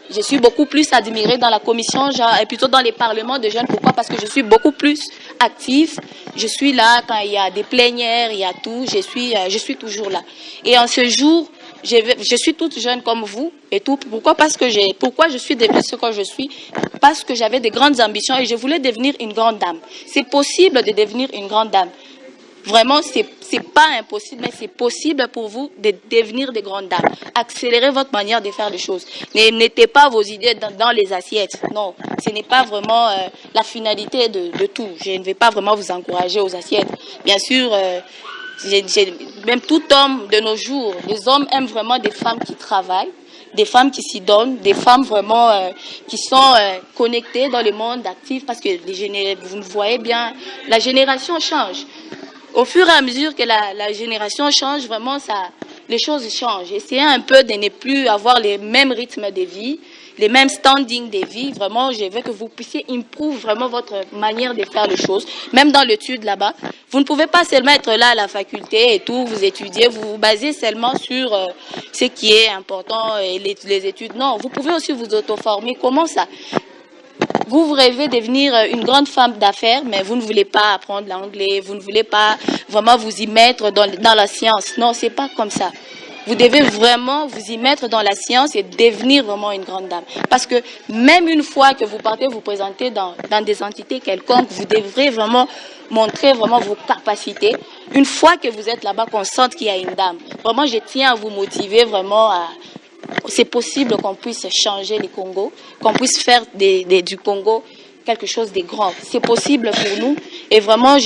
Je suis beaucoup plus admirée dans la commission, et plutôt dans les parlements de jeunes. Pourquoi? Parce que je suis beaucoup plus active. Je suis là quand il y a des plénières, il y a tout. Je suis toujours là. Et en ce jour, je suis toute jeune comme vous et tout. Pourquoi? Pourquoi je suis devenue ce que je suis? Parce que j'avais des grandes ambitions et je voulais devenir une grande dame. C'est possible de devenir une grande dame. Vraiment, c'est pas impossible, mais c'est possible pour vous de devenir des grandes dames. Accélérez votre manière de faire les choses. Ne mettez pas vos idées dans les assiettes. Non, ce n'est pas vraiment la finalité de tout. Je ne vais pas vraiment vous encourager aux assiettes. Bien sûr, même tout homme de nos jours, les hommes aiment vraiment des femmes qui travaillent, des femmes qui s'y donnent, des femmes vraiment qui sont connectées dans le monde actif, parce que vous voyez bien, la génération change. Au fur et à mesure que la génération change, vraiment, les choses changent. Essayez un peu de ne plus avoir les mêmes rythmes de vie, les mêmes standings de vie. Vraiment, je veux que vous puissiez improve vraiment votre manière de faire les choses. Même dans l'étude là-bas, vous ne pouvez pas seulement être là à la faculté et tout, vous étudiez, vous vous basez seulement sur ce qui est important et les études. Non, vous pouvez aussi vous auto-former. Comment ça? Vous rêvez de devenir une grande femme d'affaires, mais vous ne voulez pas apprendre l'anglais, vous ne voulez pas vraiment vous y mettre dans la science. Non, c'est pas comme ça. Vous devez vraiment vous y mettre dans la science et devenir vraiment une grande dame. Parce que même une fois que vous partez vous présenter dans des entités quelconques, vous devrez vraiment montrer vraiment vos capacités. Une fois que vous êtes là-bas, qu'on sente qu'il y a une dame. Vraiment, je tiens à vous motiver vraiment à... C'est possible qu'on puisse changer les Congos, qu'on puisse faire du Congo quelque chose de grand. C'est possible pour nous. Et vraiment,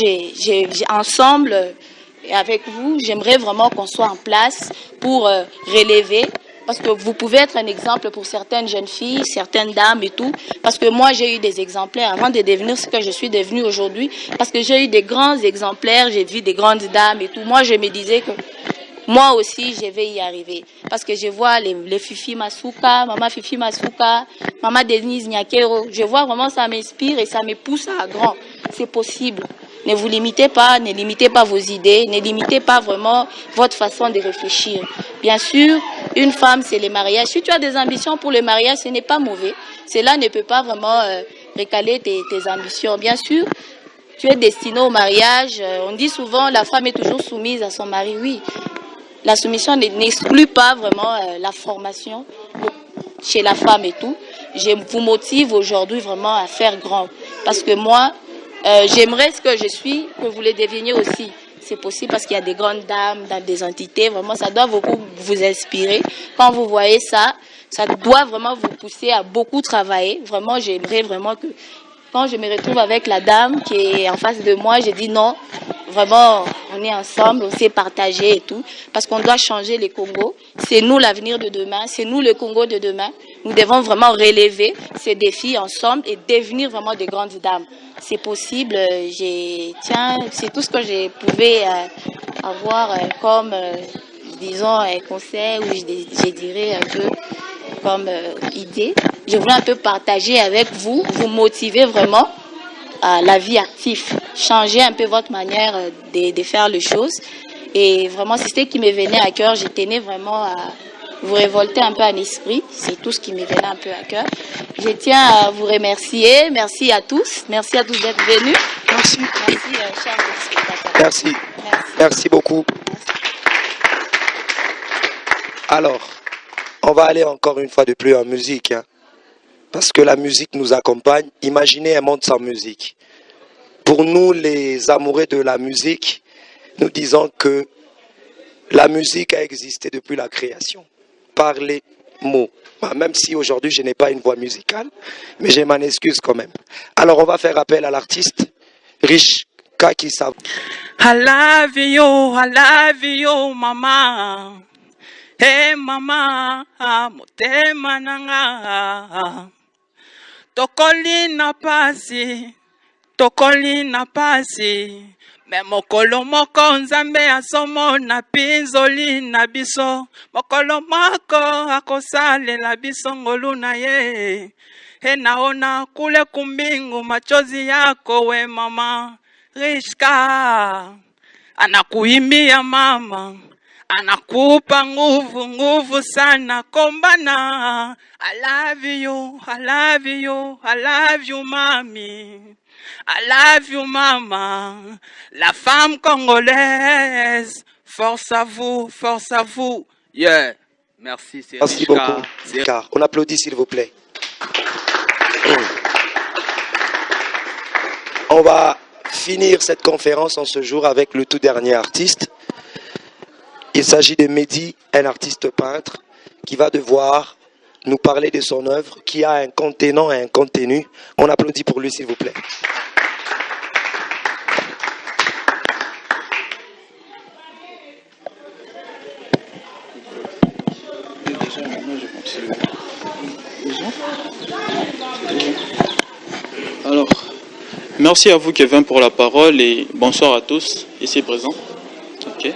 ensemble, avec vous, j'aimerais vraiment qu'on soit en place pour relever. Parce que vous pouvez être un exemple pour certaines jeunes filles, certaines dames et tout. Parce que moi, j'ai eu des exemplaires avant de devenir ce que je suis devenue aujourd'hui. Parce que j'ai eu des grands exemplaires, j'ai vu des grandes dames et tout. Moi, je me disais que moi aussi, je vais y arriver. Parce que je vois les Fifi Masuka, Maman Fifi Masuka, Maman Denise Nyakero. Je vois vraiment, ça m'inspire et ça me pousse à grand. C'est possible. Ne vous limitez pas, ne limitez pas vos idées, ne limitez pas vraiment votre façon de réfléchir. Bien sûr, une femme, c'est le mariage. Si tu as des ambitions pour le mariage, ce n'est pas mauvais. Cela ne peut pas vraiment récaler tes ambitions. Bien sûr, tu es destiné au mariage. On dit souvent, la femme est toujours soumise à son mari. Oui. La soumission n'exclut pas vraiment la formation chez la femme et tout. Je vous motive aujourd'hui vraiment à faire grand. Parce que moi, j'aimerais ce que je suis, que vous le deveniez aussi. C'est possible parce qu'il y a des grandes dames dans des entités. Vraiment, ça doit beaucoup vous inspirer. Quand vous voyez ça, ça doit vraiment vous pousser à beaucoup travailler. Vraiment, j'aimerais vraiment que quand je me retrouve avec la dame qui est en face de moi, je dis non. Vraiment, on est ensemble, on s'est partagé et tout, parce qu'on doit changer les Congos. C'est nous l'avenir de demain, c'est nous le Congo de demain. Nous devons vraiment relever ces défis ensemble et devenir vraiment des grandes dames. C'est possible, c'est tout ce que je pouvais avoir comme, disons, conseil, ou je dirais un peu comme idée. Je voulais un peu partager avec vous, vous motiver vraiment à la vie active, changer un peu votre manière de faire les choses. Et vraiment, c'est ce qui me venait à cœur. Je tenais vraiment à vous révolter un peu en esprit. C'est tout ce qui me venait un peu à cœur. Je tiens à vous remercier. Merci à tous. Merci à tous d'être venus. Merci. Merci, chers spectateurs. Merci. Merci beaucoup. Alors, on va aller encore une fois de plus en musique, hein, parce que la musique nous accompagne. Imaginez un monde sans musique. Pour nous, les amoureux de la musique, nous disons que la musique a existé depuis la création, par les mots. Même si aujourd'hui je n'ai pas une voix musicale, mais je m'en excuse quand même. Alors on va faire appel à l'artiste Rich Kakisa. I love you, mama. Hey mama, motema nanga. Tokoli na pasi. Me mokolo moko nzambe asomona pinzoli na biso. Mokolo moko akosalela biso ngolu na ye. He naona kule kumbingu machozi yako we mama. Rishka anakuimbia mama. anakupa nguvu sana kombana. I love you, I love you, I love you mami, I love you mama, la femme congolaise, force à vous, yeah. Merci, c'est Merci beaucoup. Car on applaudit s'il vous plaît. On va finir cette conférence en ce jour avec le tout dernier artiste. Il s'agit de Mehdi, un artiste peintre qui va devoir nous parler de son œuvre, qui a un contenant et un contenu. On applaudit pour lui s'il vous plaît. Alors, merci à vous Kevin pour la parole et bonsoir à tous ici présents. Okay.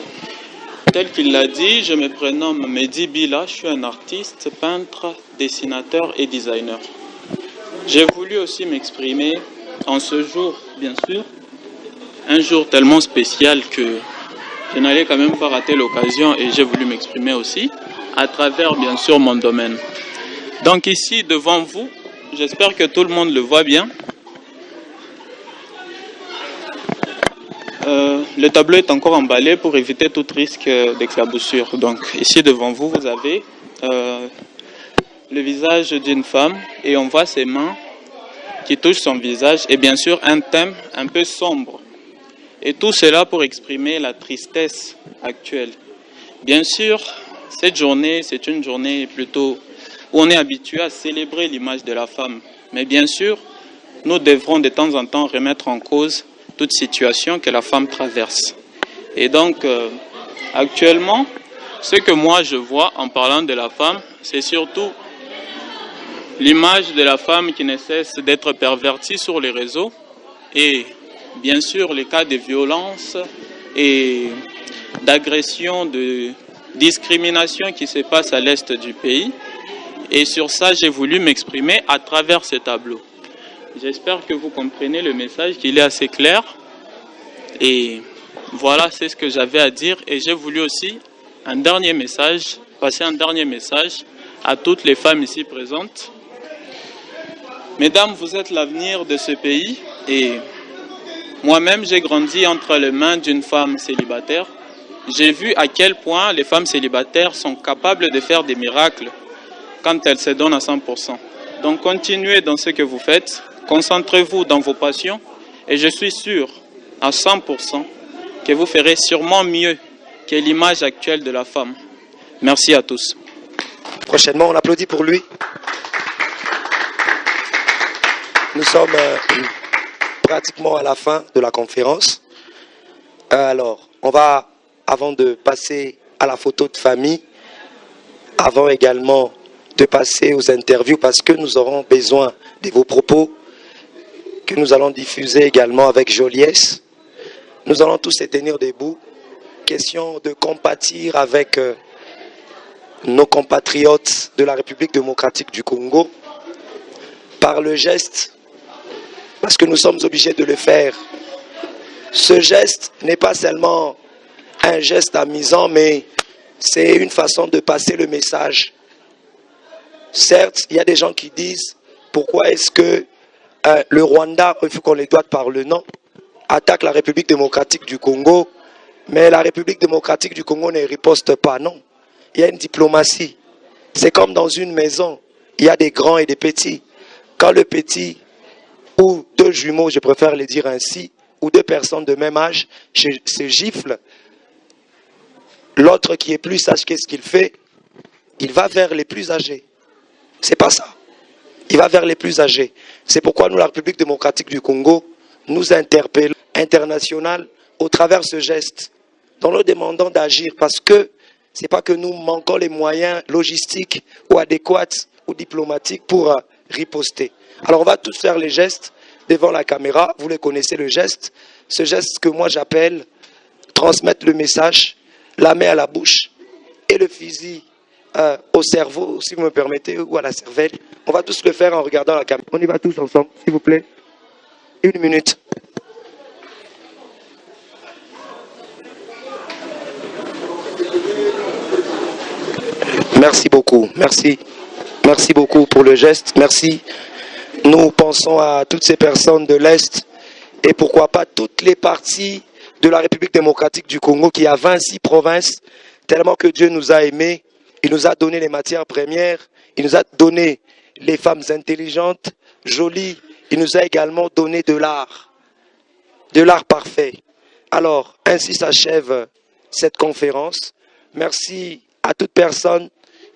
Tel qu'il l'a dit, je me prénomme Mehdi Bila, je suis un artiste, peintre, dessinateur et designer. J'ai voulu aussi m'exprimer en ce jour, bien sûr, un jour tellement spécial que je n'allais quand même pas rater l'occasion et j'ai voulu m'exprimer aussi à travers bien sûr mon domaine. Donc ici devant vous, j'espère que tout le monde le voit bien. Le tableau est encore emballé pour éviter tout risque d'éclaboussure. Donc ici devant vous, vous avez le visage d'une femme et on voit ses mains qui touchent son visage et bien sûr un thème un peu sombre. Et tout cela pour exprimer la tristesse actuelle. Bien sûr, cette journée, c'est une journée plutôt où on est habitué à célébrer l'image de la femme. Mais bien sûr, nous devrons de temps en temps remettre en cause toute situation que la femme traverse. Et donc, actuellement, ce que moi je vois en parlant de la femme, c'est surtout l'image de la femme qui ne cesse d'être pervertie sur les réseaux et bien sûr les cas de violence et d'agression, de discrimination qui se passe à l'est du pays. Et sur ça, j'ai voulu m'exprimer à travers ce tableau. J'espère que vous comprenez le message, qu'il est assez clair. Et voilà, c'est ce que j'avais à dire. Et j'ai voulu aussi passer un dernier message à toutes les femmes ici présentes. Mesdames, vous êtes l'avenir de ce pays. Et moi-même, j'ai grandi entre les mains d'une femme célibataire. J'ai vu à quel point les femmes célibataires sont capables de faire des miracles quand elles se donnent à 100%. Donc continuez dans ce que vous faites. Concentrez-vous dans vos passions et je suis sûr à 100% que vous ferez sûrement mieux que l'image actuelle de la femme. Merci à tous. Prochainement, on applaudit pour lui. Nous sommes pratiquement à la fin de la conférence. Alors, on va, avant de passer à la photo de famille, avant également de passer aux interviews, parce que nous aurons besoin de vos propos, que nous allons diffuser également avec joliesse. Nous allons tous se tenir debout. Question de compatir avec nos compatriotes de la République démocratique du Congo par le geste, parce que nous sommes obligés de le faire. Ce geste n'est pas seulement un geste amusant, mais c'est une façon de passer le message. Certes, il y a des gens qui disent pourquoi est-ce que le Rwanda, il faut qu'on les doite par le nom, attaque la République démocratique du Congo, mais la République démocratique du Congo ne riposte pas, non. Il y a une diplomatie. C'est comme dans une maison, il y a des grands et des petits. Quand le petit, ou deux jumeaux, je préfère les dire ainsi, ou deux personnes de même âge se giflent, l'autre qui est plus sage, qu'est-ce qu'il fait? Il va vers les plus âgés. C'est pas ça. Il va vers les plus âgés. C'est pourquoi nous, la République démocratique du Congo, nous interpellons international au travers de ce geste, dont nous demandons d'agir, parce que ce n'est pas que nous manquons les moyens logistiques ou adéquats ou diplomatiques pour riposter. Alors on va tous faire les gestes devant la caméra, vous les connaissez le geste, ce geste que moi j'appelle transmettre le message, la main à la bouche et le fusil au cerveau, si vous me permettez, ou à la cervelle. On va tous le faire en regardant la caméra. On y va tous ensemble, s'il vous plaît. 1 minute. Merci beaucoup. Merci. Merci beaucoup pour le geste. Merci. Nous pensons à toutes ces personnes de l'Est et pourquoi pas toutes les parties de la République démocratique du Congo qui a 26 provinces, tellement que Dieu nous a aimés. Il nous a donné les matières premières. Il nous a donné les femmes intelligentes, jolies. Il nous a également donné de l'art parfait. Alors, ainsi s'achève cette conférence. Merci à toute personne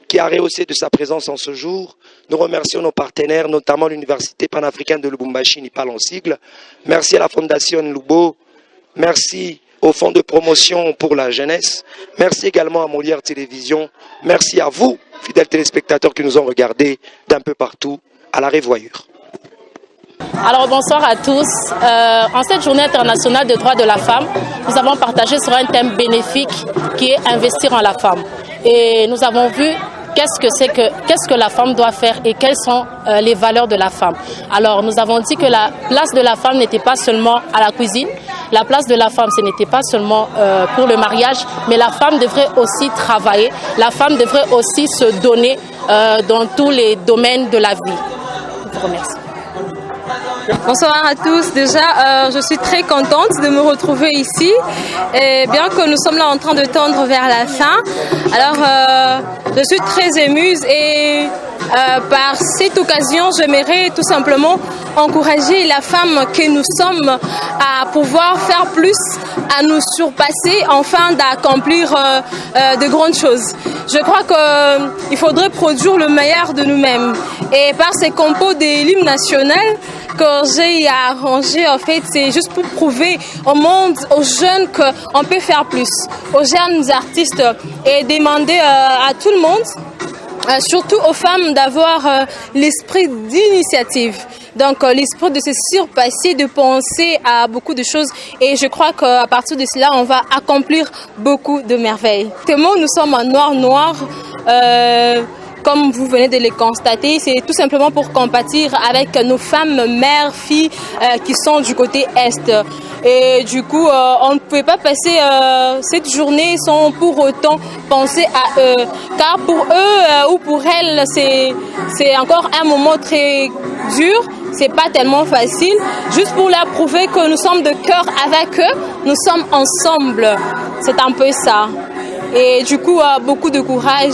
qui a rehaussé de sa présence en ce jour. Nous remercions nos partenaires, notamment l'Université panafricaine de Lubumbashi, NIPAL en sigle. Merci à la Fondation Lubo. Merci au Fonds de promotion pour la jeunesse. Merci également à Molière Télévision. Merci à vous, fidèles téléspectateurs qui nous ont regardés d'un peu partout. À la revoyure. Alors bonsoir à tous. En cette journée internationale des droits de la femme, nous avons partagé sur un thème bénéfique qui est investir en la femme. Et nous avons vu qu'est-ce que la femme doit faire et quelles sont les valeurs de la femme. Alors nous avons dit que la place de la femme n'était pas seulement à la cuisine, la place de la femme ce n'était pas seulement pour le mariage, mais la femme devrait aussi travailler, la femme devrait aussi se donner dans tous les domaines de la vie. Je vous remercie. Bonsoir à tous. Déjà, je suis très contente de me retrouver ici. Et bien que nous sommes là en train de tendre vers la fin, alors je suis très émue et par cette occasion, j'aimerais tout simplement encourager la femme que nous sommes à pouvoir faire plus, à nous surpasser, enfin d'accomplir de grandes choses. Je crois qu'il faudrait produire le meilleur de nous-mêmes. Et par ces compos de l'hymne national que j'ai arrangé, en fait, c'est juste pour prouver au monde, aux jeunes, qu'on peut faire plus, aux jeunes artistes, et demander à tout le monde, surtout aux femmes, d'avoir l'esprit d'initiative. Donc l'esprit de se surpasser, de penser à beaucoup de choses, et je crois qu'à partir de cela, on va accomplir beaucoup de merveilles. Nous sommes en noir, comme vous venez de le constater, c'est tout simplement pour compatir avec nos femmes, mères, filles qui sont du côté Est. Et du coup, on ne pouvait pas passer cette journée sans pour autant penser à eux. Car pour eux ou pour elles, c'est encore un moment très dur. C'est pas tellement facile. Juste pour leur prouver que nous sommes de cœur avec eux, nous sommes ensemble. C'est un peu ça. Et du coup, beaucoup de courage.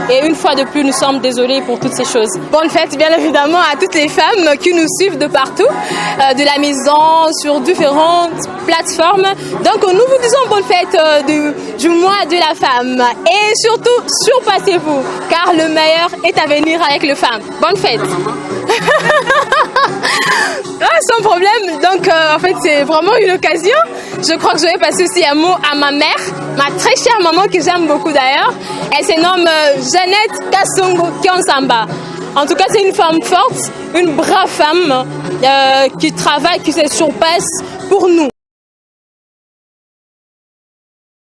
Et une fois de plus, nous sommes désolés pour toutes ces choses. Bonne fête, bien évidemment, à toutes les femmes qui nous suivent de partout, de la maison, sur différentes plateformes. Donc, nous vous disons bonne fête du mois de la femme. Et surtout, surpassez-vous, car le meilleur est à venir avec les femmes. Bonne fête. Sans problème. Donc, en fait, c'est vraiment une occasion. Je crois que je vais passer aussi un mot à ma mère, ma très chère maman que j'aime beaucoup d'ailleurs. Elle se nomme Jeannette Kasongo Kionsamba. En tout cas, c'est une femme forte, une brave femme qui travaille, qui se surpasse pour nous.